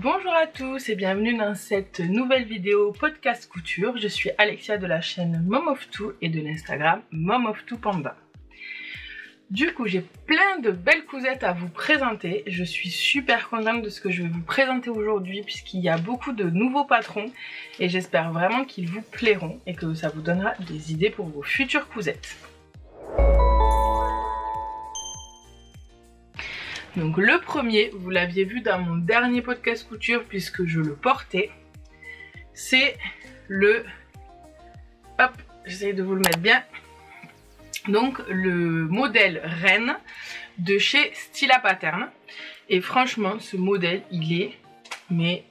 Bonjour à tous et bienvenue dans cette nouvelle vidéo podcast couture. Je suis Alexia de la chaîne Mom of Two et de l'Instagram Mom of Two Panda. Du coup, j'ai plein de belles cousettes à vous présenter. Je suis super contente de ce que je vais vous présenter aujourd'hui puisqu'il y a beaucoup de nouveaux patrons et j'espère vraiment qu'ils vous plairont et que ça vous donnera des idées pour vos futures cousettes. Donc le premier, vous l'aviez vu dans mon dernier podcast couture puisque je le portais, c'est le... Hop, j'essaie de vous le mettre bien. Donc le modèle Reine de chez Stila Pattern. Et franchement, ce modèle, il est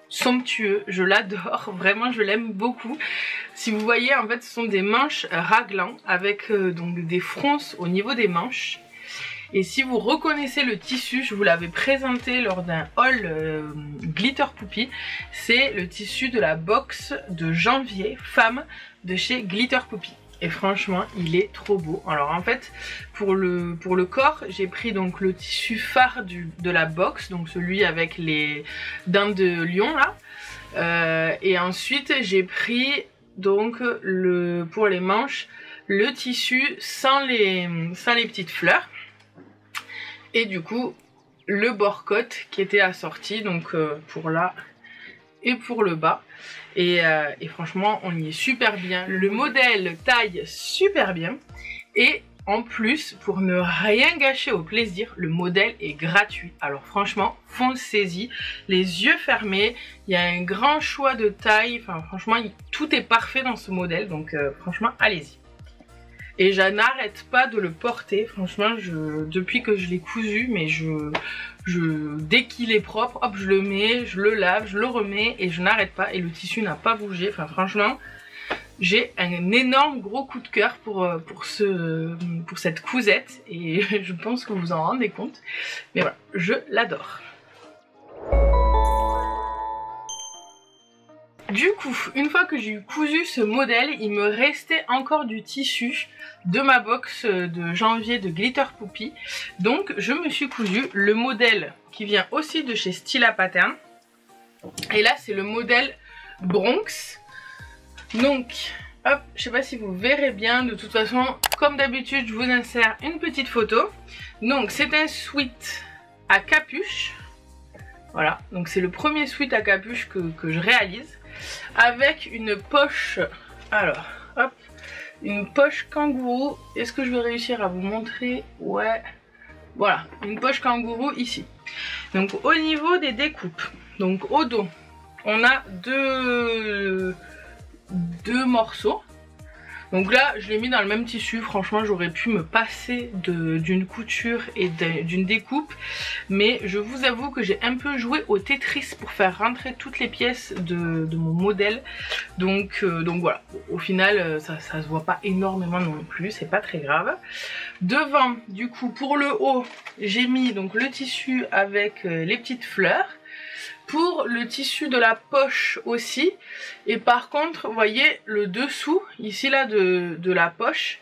somptueux. Je l'adore, vraiment je l'aime beaucoup. Si vous voyez, en fait, ce sont des manches raglan avec donc des fronces au niveau des manches. Et si vous reconnaissez le tissu, je vous l'avais présenté lors d'un haul Glitter Poupie, c'est le tissu de la box de janvier femme de chez Glitter Poupie. Et franchement, il est trop beau. Alors en fait, pour le corps, j'ai pris donc le tissu phare de la box, donc celui avec les dents de lion là. Et ensuite, j'ai pris donc pour les manches, le tissu sans les petites fleurs. Et du coup, le bord-côte qui était assorti, donc pour là et pour le bas. Et franchement, on y est super bien. Le modèle taille super bien. Et en plus, pour ne rien gâcher au plaisir, le modèle est gratuit. Alors franchement, foncez-y. Les yeux fermés, il y a un grand choix de taille. Enfin franchement, tout est parfait dans ce modèle. Donc franchement, allez-y. Et je n'arrête pas de le porter, franchement, depuis que je l'ai cousu, mais dès qu'il est propre, hop, je le mets, je le lave, je le remets et je n'arrête pas. Et le tissu n'a pas bougé, enfin franchement, j'ai un énorme gros coup de cœur pour cette cousette et je pense que vous vous en rendez compte. Mais voilà, je l'adore. Du coup, une fois que j'ai eu cousu ce modèle, il me restait encore du tissu de ma box de janvier de Glitter Poupie. Donc, je me suis cousu le modèle qui vient aussi de chez Stila Pattern. Et là, c'est le modèle Bronx. Donc, hop, je sais pas si vous verrez bien. De toute façon, comme d'habitude, je vous insère une petite photo. Donc, c'est un sweat à capuche. Voilà, donc c'est le premier sweat à capuche que je réalise. Avec une poche, alors hop, une poche kangourou. Est-ce que je vais réussir à vous montrer? Ouais, voilà, une poche kangourou ici. Donc au niveau des découpes, donc au dos, on a deux morceaux. Donc là, je l'ai mis dans le même tissu. Franchement, j'aurais pu me passer d'une couture et d'une découpe. Mais je vous avoue que j'ai un peu joué au Tetris pour faire rentrer toutes les pièces de mon modèle. Donc voilà, au final, ça se voit pas énormément non plus. C'est pas très grave. Devant, du coup, pour le haut, j'ai mis donc le tissu avec les petites fleurs. Pour le tissu de la poche aussi. Et par contre, vous voyez le dessous, ici là de la poche.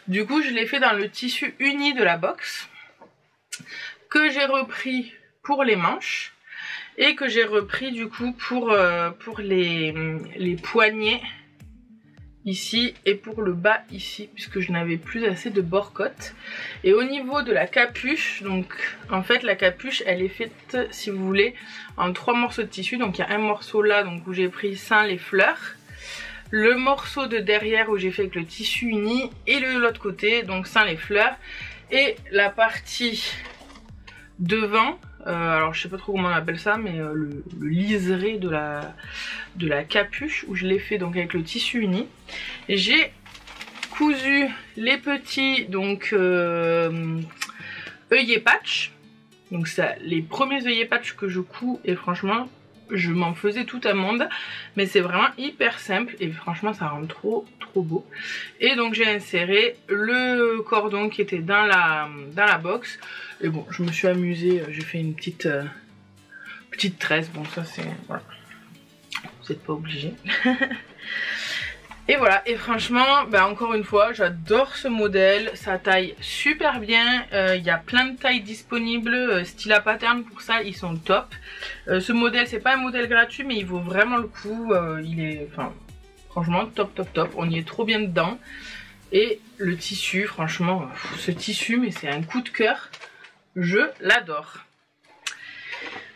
Du coup, je l'ai fait dans le tissu uni de la box. Que j'ai repris pour les manches. Et que j'ai repris du coup pour les poignets. Ici et pour le bas ici puisque je n'avais plus assez de bord-côte. Et au niveau de la capuche, donc en fait la capuche elle est faite si vous voulez en 3 morceaux de tissu. Donc il y a un morceau là donc où j'ai pris sans les fleurs, le morceau de derrière où j'ai fait avec le tissu uni et l'autre côté donc sans les fleurs et la partie devant. Alors je sais pas trop comment on appelle ça mais le liseré de la capuche où je l'ai fait donc avec le tissu uni. J'ai cousu les petits donc œillets patch. Donc ça, les premiers œillets patch que je couds et franchement je m'en faisais tout un monde. Mais c'est vraiment hyper simple et franchement ça rend trop beau. Et donc j'ai inséré le cordon qui était dans la box. Et bon, je me suis amusée, j'ai fait une petite tresse. Bon ça c'est... voilà. Vous n'êtes pas obligé. Et voilà, et franchement, encore une fois, j'adore ce modèle, ça taille super bien, il y a plein de tailles disponibles, Stila Pattern pour ça, ils sont top. Ce modèle, c'est pas un modèle gratuit, mais il vaut vraiment le coup, il est, franchement, top, top, top, on y est trop bien dedans. Et le tissu, franchement, ce tissu, mais c'est un coup de cœur, je l'adore.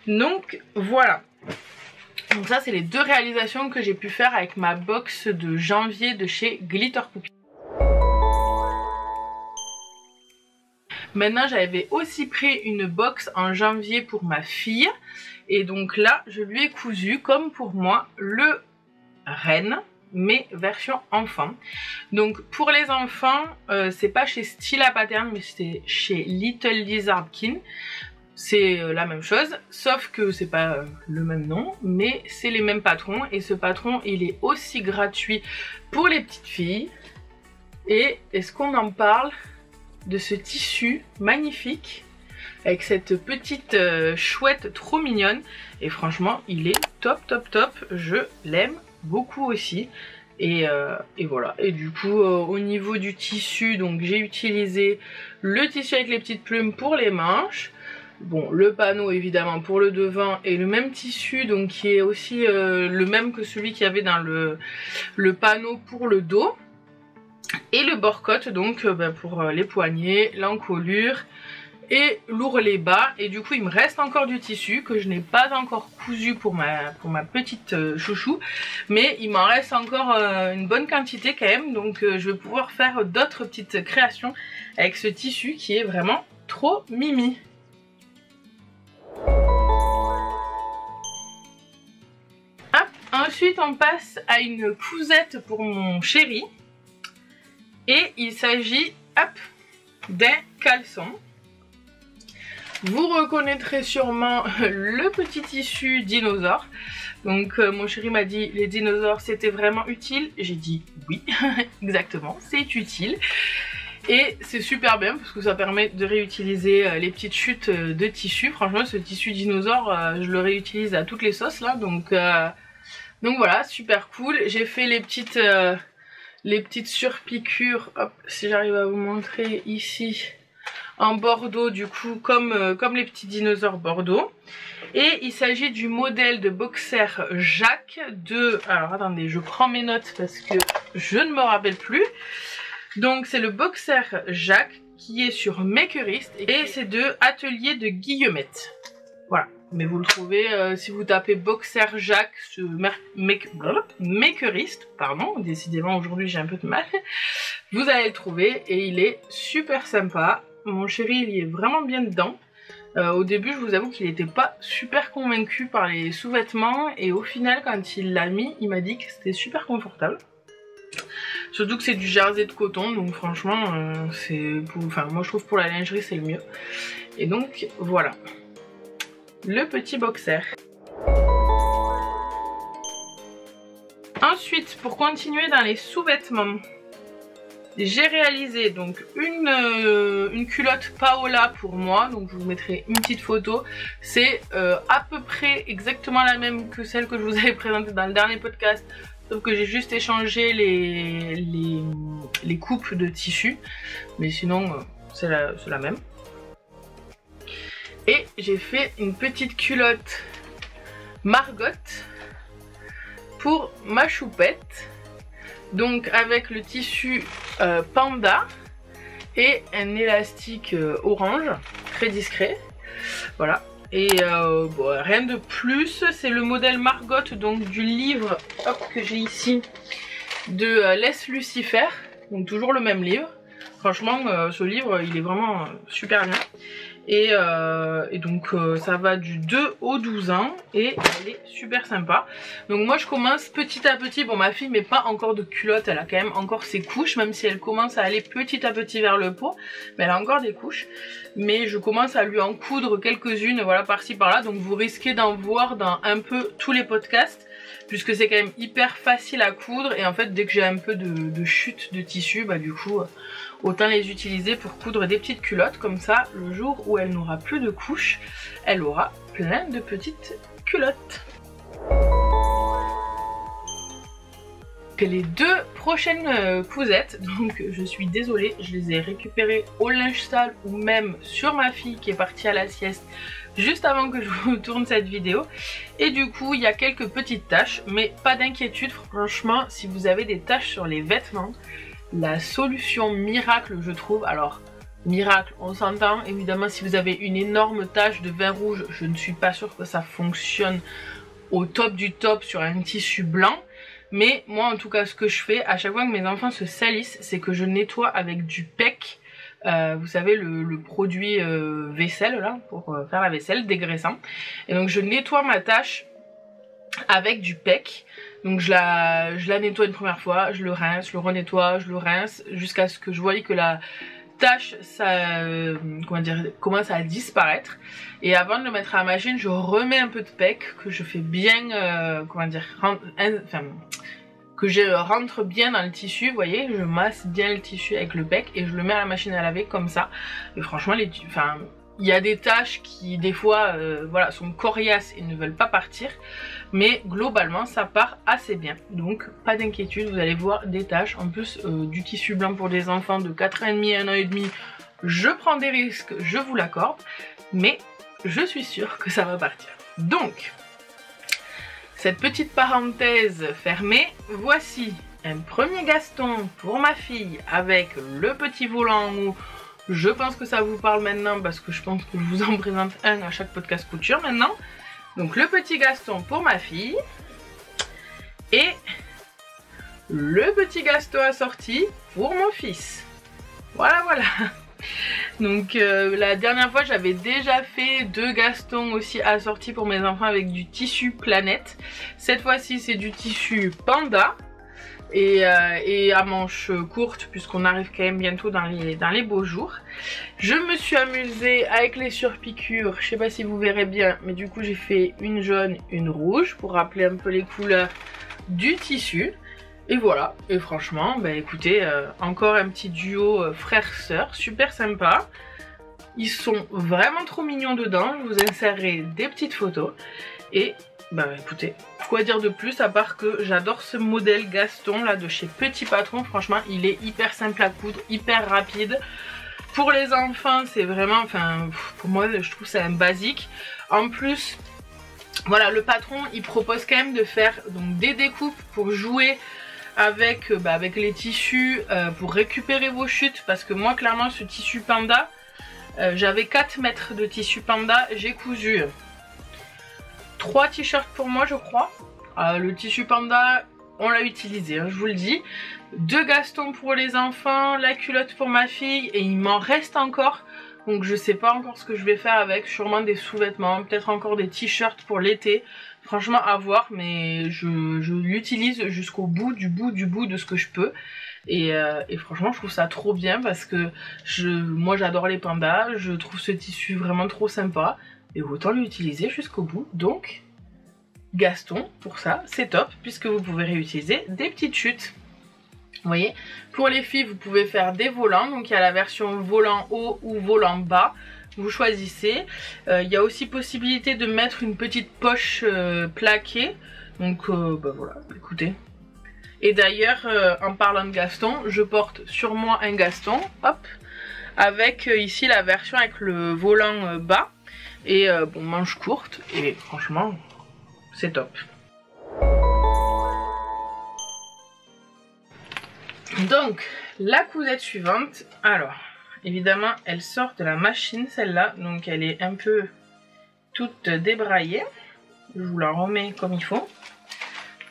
Donc, voilà. Donc ça, c'est les deux réalisations que j'ai pu faire avec ma box de janvier de chez Glitter Poupie. Maintenant, j'avais aussi pris une box en janvier pour ma fille. Et donc là, je lui ai cousu, comme pour moi, le renne, mais version enfant. Donc pour les enfants, c'est pas chez Stila Pattern, mais c'est chez Little Lizardkin. C'est la même chose, sauf que c'est pas le même nom, mais c'est les mêmes patrons. Et ce patron, il est aussi gratuit pour les petites filles. Et est-ce qu'on en parle de ce tissu magnifique avec cette petite chouette trop mignonne? Et franchement, il est top, top, top. Je l'aime beaucoup aussi. Et voilà. Et du coup, au niveau du tissu, donc j'ai utilisé le tissu avec les petites plumes pour les manches. Bon, le panneau évidemment pour le devant et le même tissu, donc qui est aussi le même que celui qu'il y avait dans le panneau pour le dos. Et le bord-côte donc pour les poignets, l'encolure et l'ourlet bas. Et du coup il me reste encore du tissu que je n'ai pas encore cousu pour ma petite chouchou. Mais il m'en reste encore une bonne quantité quand même. Donc je vais pouvoir faire d'autres petites créations avec ce tissu qui est vraiment trop mimi. Ensuite on passe à une cousette pour mon chéri. Et il s'agit d'un caleçon. Vous reconnaîtrez sûrement le petit tissu dinosaure. Donc mon chéri m'a dit les dinosaures c'était vraiment utile. J'ai dit oui, exactement, c'est utile. Et c'est super bien parce que ça permet de réutiliser les petites chutes de tissu. Franchement ce tissu dinosaure je le réutilise à toutes les sauces là. Donc voilà, super cool. J'ai fait les petites surpiqûres, hop, si j'arrive à vous montrer ici, en bordeaux du coup, comme les petits dinosaures bordeaux. Et il s'agit du modèle de boxer Jacques de... Alors attendez, je prends mes notes parce que je ne me rappelle plus. Donc c'est le boxer Jacques qui est sur Makerist et c'est de Atelier de Guillemette. Voilà. Mais vous le trouvez si vous tapez boxer Jacques sur Makerist, pardon, décidément aujourd'hui j'ai un peu de mal, vous allez le trouver et il est super sympa. Mon chéri il y est vraiment bien dedans. Au début je vous avoue qu'il n'était pas super convaincu par les sous-vêtements et au final quand il l'a mis il m'a dit que c'était super confortable. Surtout que c'est du jersey de coton donc franchement moi je trouve pour la lingerie c'est le mieux. Et donc voilà. Le petit boxer. Ensuite, pour continuer dans les sous-vêtements, j'ai réalisé donc une culotte Paola pour moi. Donc je vous mettrai une petite photo. C'est à peu près exactement la même que celle que je vous avais présentée dans le dernier podcast. Sauf que j'ai juste échangé les coupes de tissu. Mais sinon, c'est la même. Et j'ai fait une petite culotte Margot pour ma choupette. Donc avec le tissu panda et un élastique orange, très discret. Voilà. Et bon, rien de plus, c'est le modèle Margot donc du livre que j'ai ici de Laisse Lucifer. Donc toujours le même livre. Franchement ce livre il est vraiment super bien. Et donc ça va du 2 au 12 ans et elle est super sympa. Donc moi je commence petit à petit, bon ma fille met pas encore de culotte, elle a quand même encore ses couches, même si elle commence à aller petit à petit vers le pot, mais elle a encore des couches. Mais je commence à lui en coudre quelques-unes, voilà, par-ci par-là, donc vous risquez d'en voir dans un peu tous les podcasts, puisque c'est quand même hyper facile à coudre et en fait dès que j'ai un peu de chute de tissu, bah du coup... autant les utiliser pour coudre des petites culottes, comme ça le jour où elle n'aura plus de couches, elle aura plein de petites culottes. que les deux prochaines cousettes, donc je suis désolée, je les ai récupérées au linge sale ou même sur ma fille qui est partie à la sieste juste avant que je vous tourne cette vidéo. Et du coup il y a quelques petites taches, mais pas d'inquiétude, franchement si vous avez des taches sur les vêtements, la solution miracle je trouve, alors miracle on s'entend, évidemment si vous avez une énorme tache de vin rouge, je ne suis pas sûre que ça fonctionne au top du top sur un tissu blanc. Mais moi en tout cas ce que je fais à chaque fois que mes enfants se salissent, c'est que je nettoie avec du PEC. Vous savez le produit vaisselle là pour faire la vaisselle dégraissant. Et donc je nettoie ma tache avec du PEC. Donc je la nettoie une première fois, je le rince, je le renettoie, je le rince jusqu'à ce que je voie que la tâche ça commence à disparaître. Et avant de le mettre à la machine, je remets un peu de PEC que je fais bien que je rentre bien dans le tissu, vous voyez, je masse bien le tissu avec le PEC et je le mets à la machine à laver comme ça. Et franchement il y a des tâches qui des fois voilà, sont coriaces et ne veulent pas partir, mais globalement ça part assez bien, donc pas d'inquiétude, vous allez voir des tâches. En plus du tissu blanc pour des enfants de 4 ans et demi, 1 an et demi, je prends des risques, je vous l'accorde, mais je suis sûre que ça va partir. Donc cette petite parenthèse fermée, voici un premier Gaston pour ma fille avec le petit volant en haut. Je pense que ça vous parle maintenant parce que je pense que je vous en présente un à chaque podcast couture maintenant. Donc le petit Gaston pour ma fille et le petit Gaston assorti pour mon fils. Voilà. Donc la dernière fois j'avais déjà fait 2 Gastons aussi assortis pour mes enfants avec du tissu Planète. Cette fois-ci c'est du tissu Panda et à manches courtes puisqu'on arrive quand même bientôt dans les beaux jours. Je me suis amusée avec les surpiqûres, je sais pas si vous verrez bien, mais du coup j'ai fait une jaune, une rouge pour rappeler un peu les couleurs du tissu. Et voilà, et franchement, bah écoutez, encore un petit duo frère-sœur, super sympa. Ils sont vraiment trop mignons dedans, je vous insérerai des petites photos. Et bah écoutez, quoi dire de plus à part que j'adore ce modèle Gaston là de chez Petit Patron. Franchement, il est hyper simple à coudre, hyper rapide. Pour les enfants, c'est vraiment, pour moi, je trouve c'est un basique. En plus, voilà, le patron, il propose quand même de faire donc des découpes pour jouer avec les tissus, pour récupérer vos chutes, parce que moi clairement ce tissu Panda, j'avais 4 mètres de tissu Panda, j'ai cousu 3 t-shirts pour moi je crois. Le tissu Panda on l'a utilisé, hein, je vous le dis. 2 Gastons pour les enfants, la culotte pour ma fille et il m'en reste encore. Donc je sais pas encore ce que je vais faire avec, sûrement des sous-vêtements, peut-être encore des t-shirts pour l'été. Franchement à voir, mais je l'utilise jusqu'au bout de ce que je peux. Et franchement je trouve ça trop bien parce que moi j'adore les pandas, je trouve ce tissu vraiment trop sympa. Et autant l'utiliser jusqu'au bout. Donc Gaston pour ça c'est top puisque vous pouvez réutiliser des petites chutes. Vous voyez, pour les filles vous pouvez faire des volants, donc il y a la version volant haut ou volant bas, vous choisissez. Il y a aussi possibilité de mettre une petite poche plaquée, donc voilà, écoutez. Et d'ailleurs en parlant de Gaston, je porte sur moi un Gaston, hop, avec ici la version avec le volant bas et manche courte, et franchement c'est top. Donc la cousette suivante, alors évidemment elle sort de la machine celle-là, donc elle est un peu toute débraillée. Je vous la remets comme il faut,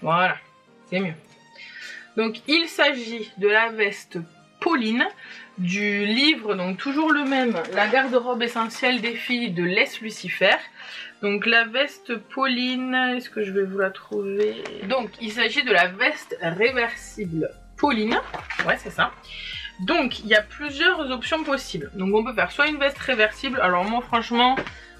voilà, c'est mieux. Donc il s'agit de la veste Pauline du livre, donc toujours le même, la garde-robe essentielle des filles de Les Lucifer. Donc la veste Pauline, est-ce que je vais vous la trouver? Donc il s'agit de la veste réversible Pauline, ouais c'est ça. Donc il y a plusieurs options possibles. Donc on peut faire soit une veste réversible, alors moi franchement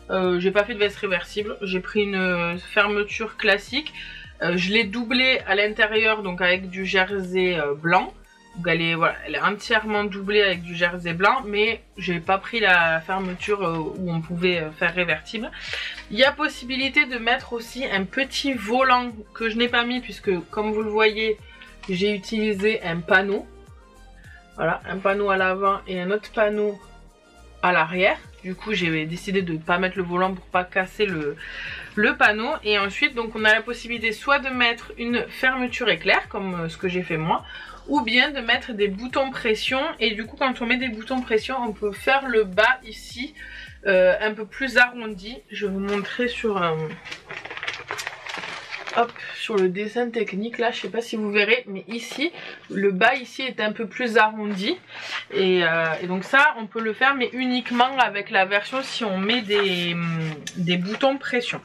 j'ai pas fait de veste réversible, j'ai pris une fermeture classique. Je l'ai doublée à l'intérieur donc avec du jersey blanc. Donc elle est entièrement doublée avec du jersey blanc, mais j'ai pas pris la fermeture où on pouvait faire réversible. Il y a possibilité de mettre aussi un petit volant que je n'ai pas mis puisque comme vous le voyez j'ai utilisé un panneau. Voilà, un panneau à l'avant et un autre panneau à l'arrière. Du coup, j'ai décidé de ne pas mettre le volant pour pas casser le panneau. Et ensuite, donc on a la possibilité soit de mettre une fermeture éclair, comme ce que j'ai fait moi, ou bien de mettre des boutons pression. Et du coup, quand on met des boutons pression, on peut faire le bas ici un peu plus arrondi. Je vais vous montrer sur sur le dessin technique là, je sais pas si vous verrez, mais ici le bas ici est un peu plus arrondi et donc ça on peut le faire, mais uniquement avec la version si on met des boutons pression.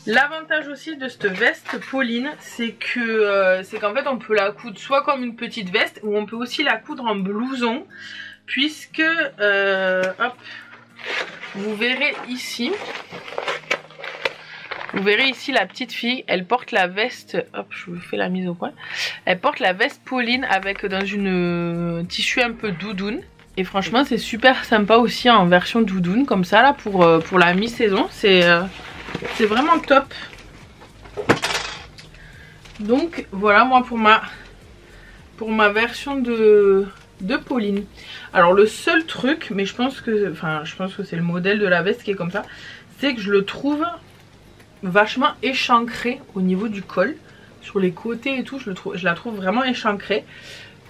L'avantage aussi de cette veste Pauline, c'est qu'en fait on peut la coudre soit comme une petite veste, ou on peut aussi la coudre en blouson, puisque vous verrez ici. Vous verrez ici la petite fille, elle porte la veste, hop je vous fais la mise au point. Elle porte la veste Pauline avec dans une tissu un peu doudoune. Et franchement c'est super sympa aussi en version doudoune comme ça là pour la mi-saison. C'est vraiment top. Donc voilà moi pour ma version de Pauline. Alors le seul truc, mais je pense que c'est le modèle de la veste qui est comme ça, c'est que je le trouve vachement échancrée au niveau du col, sur les côtés et tout, je la trouve vraiment échancrée.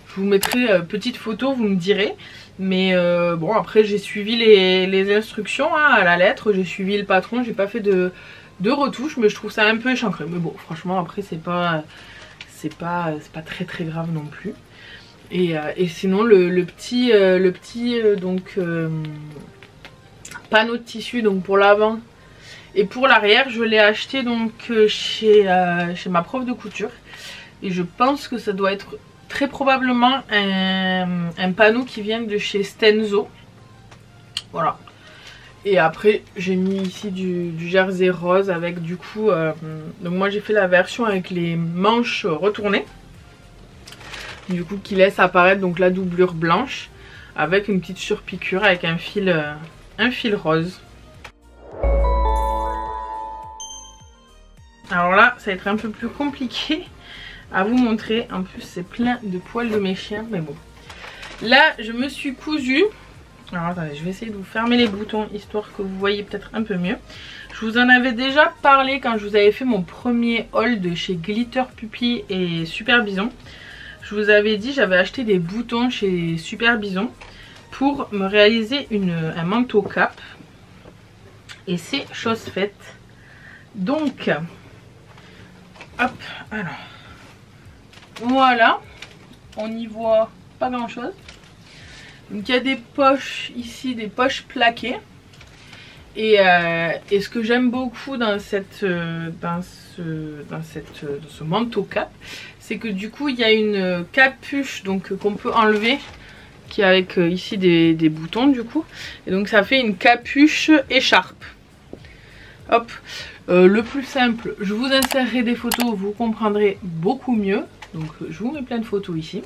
Je vous mettrai petite photo, vous me direz. Mais bon, après j'ai suivi les instructions hein, à la lettre, j'ai suivi le patron, j'ai pas fait de retouches, mais je trouve ça un peu échancré. Mais bon, franchement après c'est pas très très grave non plus. Et sinon le petit panneau de tissu donc pour l'avant et pour l'arrière, je l'ai acheté donc chez ma prof de couture. Et je pense que ça doit être très probablement un panneau qui vient de chez Stenzo. Voilà. Et après, j'ai mis ici du jersey rose avec du coup... donc moi j'ai fait la version avec les manches retournées. Du coup qui laisse apparaître donc la doublure blanche. Avec une petite surpiqûre avec un fil rose. Alors là, ça va être un peu plus compliqué à vous montrer. En plus, c'est plein de poils de mes chiens, mais bon. Là, je me suis cousue. Alors attendez, je vais essayer de vous fermer les boutons, histoire que vous voyez peut-être un peu mieux. Je vous en avais déjà parlé quand je vous avais fait mon premier haul de chez Glitter Puppy et Super Bison. Je vous avais dit, j'avais acheté des boutons chez Super Bison pour me réaliser un manteau cap. Et c'est chose faite. Donc... hop, alors voilà, on n'y voit pas grand chose. Donc il y a des poches ici, des poches plaquées. Et ce que j'aime beaucoup dans ce manteau cap, c'est que du coup il y a une capuche donc qu'on peut enlever, qui est avec ici des boutons du coup. Et donc ça fait une capuche écharpe. Hop. Le plus simple, je vous insérerai des photos, vous comprendrez beaucoup mieux. Donc je vous mets plein de photos ici.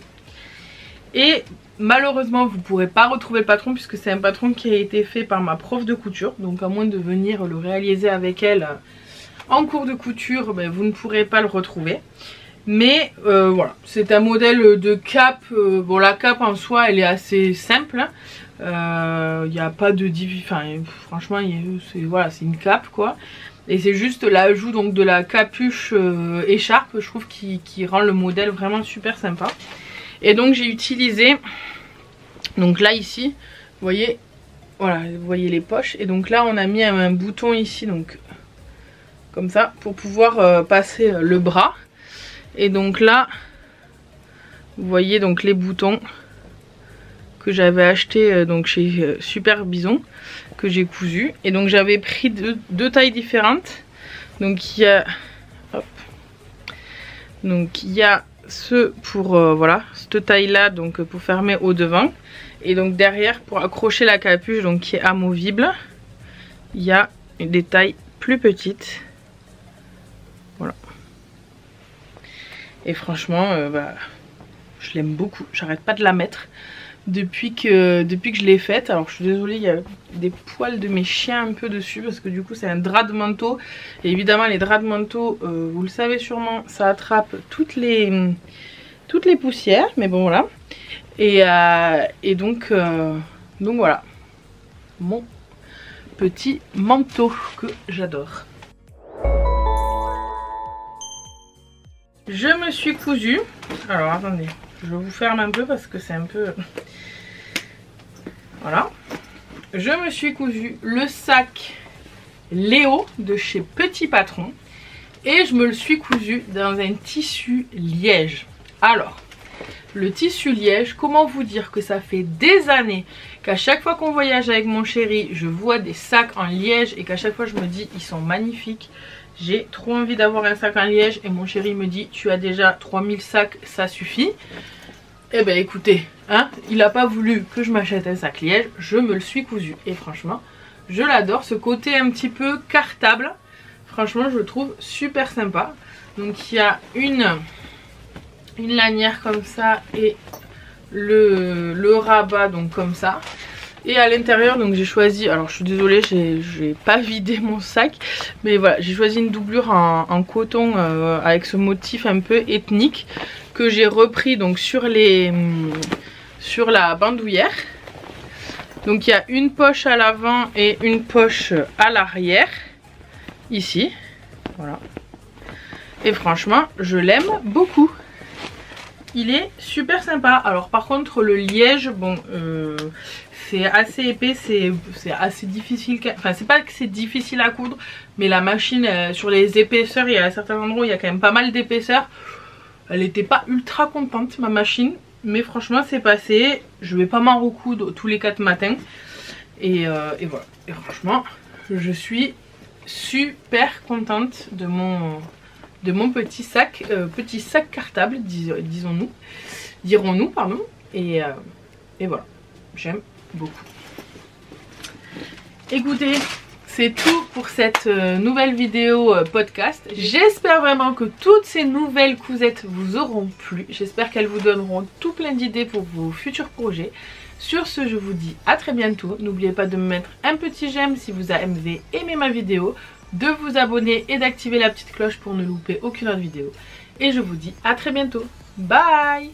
Et malheureusement vous ne pourrez pas retrouver le patron, puisque c'est un patron qui a été fait par ma prof de couture. Donc à moins de venir le réaliser avec elle en cours de couture, ben, vous ne pourrez pas le retrouver. Mais voilà, c'est un modèle de cape. Bon, la cape en soi elle est assez simple. Il n'y a pas de... franchement c'est une cape quoi. Et c'est juste l'ajout donc de la capuche écharpe, je trouve, qui rend le modèle vraiment super sympa. Et donc j'ai utilisé, donc là ici, vous voyez, voilà, vous voyez les poches. Et donc là on a mis un bouton ici, donc comme ça, pour pouvoir passer le bras. Et donc là, vous voyez donc les boutons que j'avais acheté donc chez Super Bison, que j'ai cousu. Et donc j'avais pris deux tailles différentes. Donc il y a ce pour voilà, cette taille là, donc pour fermer au devant, et donc derrière pour accrocher la capuche, donc qui est amovible, il y a des tailles plus petites. Voilà. Et franchement je l'aime beaucoup, j'arrête pas de la mettre depuis que je l'ai faite. Alors je suis désolée, il y a des poils de mes chiens un peu dessus, parce que du coup c'est un drap de manteau. Et évidemment les draps de manteau, vous le savez sûrement, ça attrape toutes les toutes les poussières, mais bon voilà. Et donc voilà, mon petit manteau que j'adore. Je me suis cousu, alors attendez, je vous ferme un peu parce que c'est un peu... Voilà. Je me suis cousu le sac Léo de chez Petit Patron. Et je me le suis cousu dans un tissu liège. Alors, le tissu liège, comment vous dire que ça fait des années qu'à chaque fois qu'on voyage avec mon chéri, je vois des sacs en liège et qu'à chaque fois je me dis ils sont magnifiques. J'ai trop envie d'avoir un sac en liège et mon chéri me dit tu as déjà 3000 sacs, ça suffit. Eh ben écoutez, hein, il n'a pas voulu que je m'achète un sac liège, je me le suis cousu. Et franchement, je l'adore, ce côté un petit peu cartable. Franchement, je le trouve super sympa. Donc, il y a une lanière comme ça et le rabat donc comme ça. Et à l'intérieur, donc j'ai choisi, alors je suis désolée, j'ai pas vidé mon sac, mais voilà, j'ai choisi une doublure en coton avec ce motif un peu ethnique que j'ai repris donc sur la bandoulière. Donc il y a une poche à l'avant et une poche à l'arrière. Ici, voilà. Et franchement, je l'aime beaucoup. Il est super sympa. Alors par contre, le liège, bon, c'est assez épais, c'est assez difficile. Enfin, c'est pas que c'est difficile à coudre, mais la machine, sur les épaisseurs, il y a certains endroits où il y a quand même pas mal d'épaisseur. Elle n'était pas ultra contente, ma machine. Mais franchement, c'est passé. Je vais pas m'en recoudre tous les 4 matins. Et voilà. Et franchement, je suis super contente de mon petit sac cartable, dirons-nous, pardon. Et voilà, j'aime beaucoup. Écoutez, c'est tout pour cette nouvelle vidéo podcast. J'espère vraiment que toutes ces nouvelles cousettes vous auront plu. J'espère qu'elles vous donneront tout plein d'idées pour vos futurs projets. Sur ce, je vous dis à très bientôt. N'oubliez pas de me mettre un petit j'aime si vous avez aimé ma vidéo, de vous abonner et d'activer la petite cloche pour ne louper aucune autre vidéo. Et je vous dis à très bientôt. Bye!